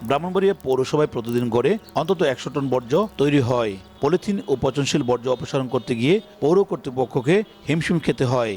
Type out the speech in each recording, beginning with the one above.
ব্রাহ্মণবাড়িয়া পৌরসভায় প্রতিদিন গড়ে অন্তত ১০০ টন বর্জ্য তৈরি হয়। পলিথিন ও পচনশীল বর্জ্য অপসারণ করতে গিয়ে পৌর কর্তৃপক্ষকে হিমশিম খেতে হয়।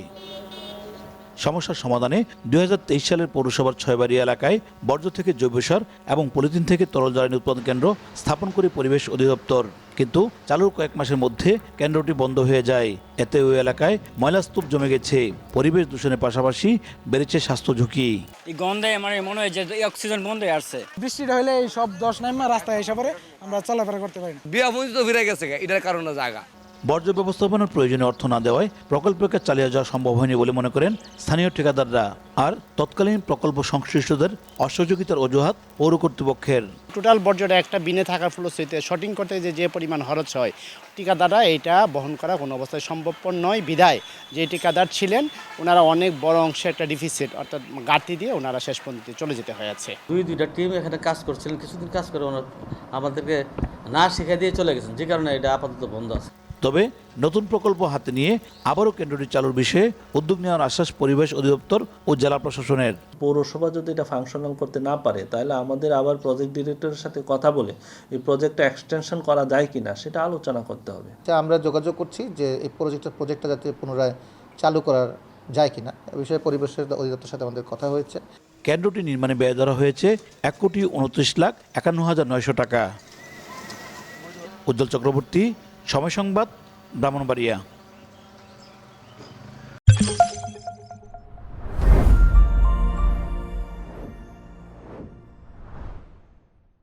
সমস্যার সমাধানে ২০২৩ সালের পৌরসভার ছয়বাড়ি এলাকায় বর্জ্য থেকে জৈব সার এবং পলিথিন থেকে তরল জ্বালানি উৎপাদন কেন্দ্র স্থাপন করে পরিবেশ অধিদপ্তর, কিন্তু চালুর কয়েক মাসের মধ্যে কেন্দ্রটি বন্ধ হয়ে যায়। এতে ওই এলাকায় ময়লা স্তূপ জমে গেছে। পরিবেশ দূষণের পাশাপাশি বেড়েছে স্বাস্থ্য ঝুঁকি। এই গন্ধে আমার মনে হয় যে অক্সিজেন বন্ধ হয়ে আসছে। বৃষ্টিটা হলে এই সব দশ নাইমা রাস্তায় এসে পরে আমরা চলাফেরা করতে পারি না। বিয়াপুঞ্জি তো ফিরে গেছে, এটার কারণে জায়গা বর্জ্য ব্যবস্থাপনার প্রয়োজনীয় অর্থ না দেওয়ায় প্রকল্পকে চালিয়ে যাওয়া সম্ভব হয়নি বলে মনে করেন স্থানীয় ঠিকাদাররা। আর তৎকালীন প্রকল্প সংশ্লিষ্টদের অসহযোগিতার অজুহাত পৌর কর্তৃপক্ষের। টোটাল বর্জ্যটা একটা বিনে থাকার ফলশ্রুতিতে শটিং করতে যে পরিমাণ খরচ হয়, ঠিকাদাররা এটা বহন করা কোনো অবস্থায় সম্ভবপর নয়। বিধায় যে ঠিকাদার ছিলেন ওনারা অনেক বড় অংশে একটা ডিফিসিট অর্থাৎ ঘাটতি দিয়ে ওনারা শেষ পর্যন্ত চলে যেতে হয়েছে। দুইটা টিম এখানে কাজ করছিলেন, কিছুদিন কাজ করে ওনারা আমাদেরকে না শিখিয়ে দিয়ে চলে গেছেন, যে কারণে এটা আপাতত বন্ধ আছে। তবে নতুন প্রকল্প হাতে নিয়ে আবারও কেন্দ্রটি চালুর বিষয়ে উদ্যোগ নেওয়ার আশ্বাস পরিবেশ অধিদপ্তর ও জেলা প্রশাসনের। পৌরসভা যদি এটা ফাংশনাল করতে না পারে তাহলে আমাদের আবার প্রজেক্ট ডিরেক্টরের সাথে কথা বলে এই প্রজেক্টটা এক্সটেনশন করা যায় কিনা সেটা আলোচনা করতে হবে। আমরা যোগাযোগ করছি যে এই প্রজেক্টটা যাতে পুনরায় চালু করা যায় কিনা, এ বিষয়ে পরিবেশের অধিদপ্তরের সাথে আমাদের কথা হয়েছে। কেন্দ্রটি নির্মাণে ব্যয় ধরা হয়েছে ১,২৯,৫১,৯০০ টাকা। উজ্জ্বল চক্রবর্তী, সময় সংবাদ, ব্রাহ্মণবাড়িয়া।